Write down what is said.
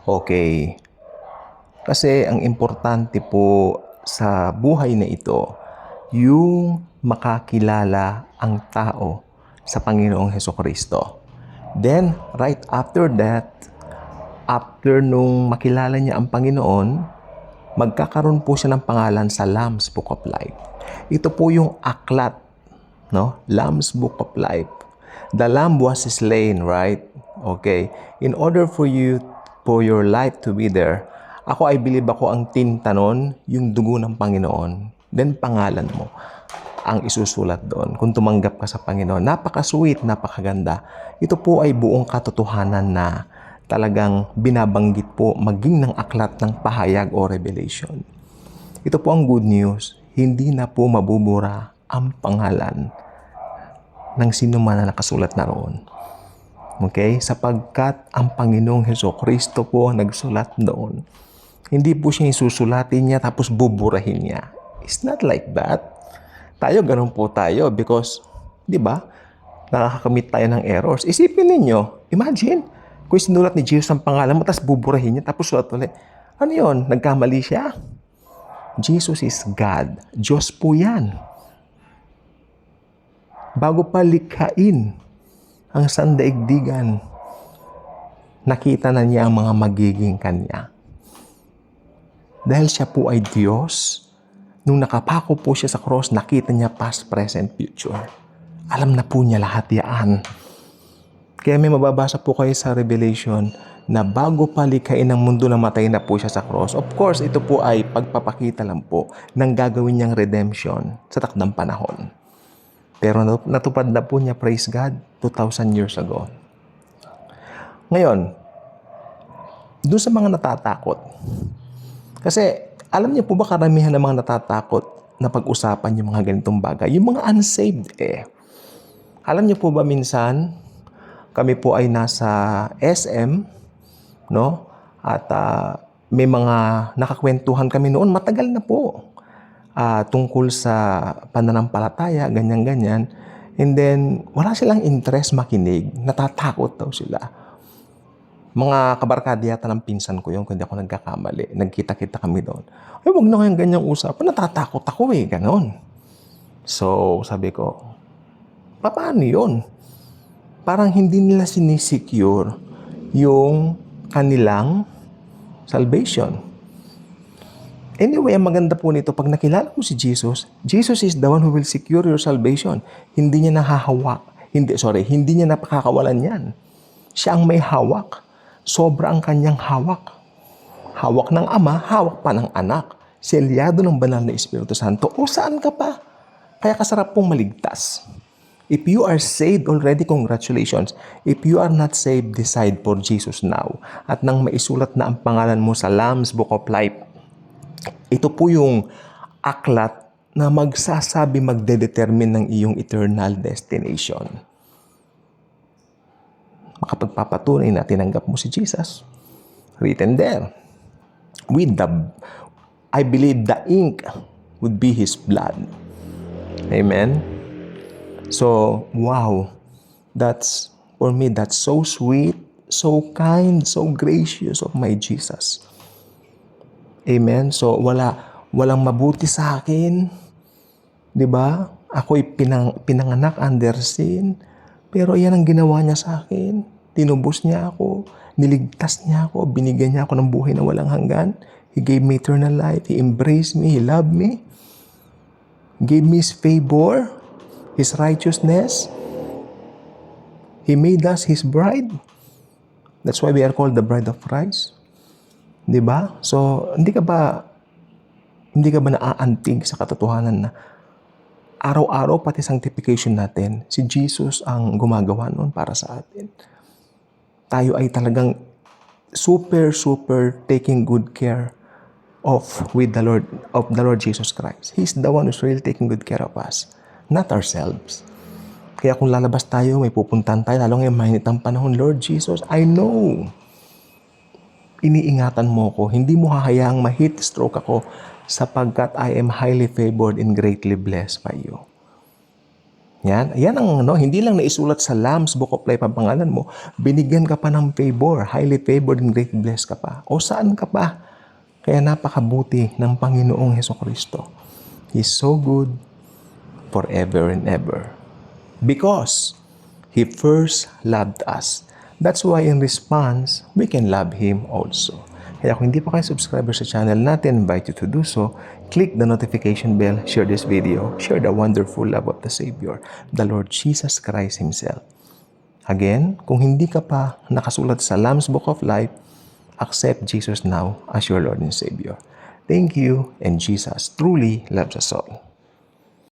Okay. Kasi ang importante po sa buhay na ito, yung makakilala ang tao sa Panginoong Hesukristo. Then, right after that, after nung makilala niya ang Panginoon, magkakaroon po siya ng pangalan sa Lamb's Book of Life. Ito po yung aklat, no? Lamb's Book of Life. The Lamb was slain, right? Okay. In order for your life to be there, I believe ang tinta nun, yung dugo ng Panginoon. Then pangalan mo ang isusulat doon kung tumanggap ka sa Panginoon. Napaka-sweet, napakaganda. Ito po ay buong katotohanan na talagang binabanggit po maging ng aklat ng pahayag o revelation. Ito po ang good news. Hindi na po mabubura ang pangalan ng sino man na nakasulat na roon. Okay? Sapagkat ang Panginoong Hesukristo po ang nagsulat doon. Hindi po siya isusulatin niya tapos buburahin niya. It's not like that. Tayo, ganun po tayo because, di ba, nakakakamit tayo ng errors. Isipin ninyo, imagine, kung sinulat ni Jesus ang pangalan mo tapos buburahin niya tapos sulat ulit. Ano yun? Nagkamali siya? Jesus is God. Diyos po yan. Bago pa likhain ang sandaigdigan, nakita na niya ang mga magiging kanya. Dahil siya po ay Diyos, nung nakapako po siya sa cross, nakita niya past, present, future. Alam na po niya lahat yan. Kaya may mababasa po kayo sa Revelation na bago pa likhain ang mundo, namatay na po siya sa cross. Of course, ito po ay pagpapakita lang po ng gagawin niyang redemption sa takdang panahon. Pero natupad na po niya, praise God, 2,000 years ago. Ngayon, doon sa mga natatakot, kasi alam niyo po ba karamihan ng mga natatakot na pag-usapan yung mga ganitong bagay? Yung mga unsaved Alam niyo po ba minsan, kami po ay nasa SM, no? At may mga nakakwentuhan kami noon, matagal na po. Tungkol sa pananampalataya, ganyan-ganyan. And then, wala silang interest makinig. Natatakot daw sila. Mga kabarkada yata ng pinsan ko yun, kung hindi ako nagkakamali. Nagkita-kita kami doon. Ay, wag na kayong ganyang usapan. Natatakot ako ganon. So, sabi ko, paano yun? Parang hindi nila sinisecure yung kanilang salvation. Anyway, ang maganda po nito, pag nakilala mo si Jesus, Jesus is the one who will secure your salvation. Hindi niya nahahawak. Hindi niya napakakawalan yan. Siya ang may hawak. Sobra ang kanyang hawak. Hawak ng Ama, hawak pa ng Anak. Selyado ng banal na Espiritu Santo. O saan ka pa? Kaya kasarap pong maligtas. If you are saved already, congratulations. If you are not saved, decide for Jesus now. At nang maisulat na ang pangalan mo sa Lamb's Book of Life, ito po yung aklat na magdedetermine ng iyong eternal destination. Makapagpapatunay na tinanggap mo si Jesus. Written there. I believe the ink would be His blood. Amen? So, wow. For me, that's so sweet, so kind, so gracious of my Jesus. Amen? So, walang mabuti sa akin. Diba? Ako'y pinanganak under sin. Pero yan ang ginawa niya sa akin. Tinubos niya ako. Niligtas niya ako. Binigyan niya ako ng buhay na walang hanggan. He gave me eternal life. He embraced me. He loved me. Gave me His favor. His righteousness. He made us His bride. That's why we are called the bride of Christ. Diba? So, hindi ka ba naaantig sa katotohanan na araw-araw pati sanctification natin, si Jesus ang gumagawa noon para sa atin. Tayo ay talagang super taking good care of the Lord Jesus Christ. He's the one who's really taking good care of us, not ourselves. Kaya kung lalabas tayo, may pupuntahan tayo, lalo ngayon mainit ang panahon, Lord Jesus, I know. Iniingatan mo ko, hindi mo hahayaang ma-heat stroke ako sapagkat I am highly favored and greatly blessed by you. Yan ang hindi lang naisulat sa Lamb's Book of Life ang pangalan mo, binigyan ka pa ng favor, highly favored and great blessed ka pa. O saan ka pa? Kaya napakabuti ng Panginoong Hesukristo. He's so good forever and ever. Because He first loved us. That's why in response, we can love Him also. Kaya kung hindi pa kayo subscriber sa channel natin, invite you to do so. Click the notification bell, share this video, share the wonderful love of the Savior, the Lord Jesus Christ Himself. Again, kung hindi ka pa nakasulat sa Lamb's Book of Life, accept Jesus now as your Lord and Savior. Thank you, and Jesus truly loves us all.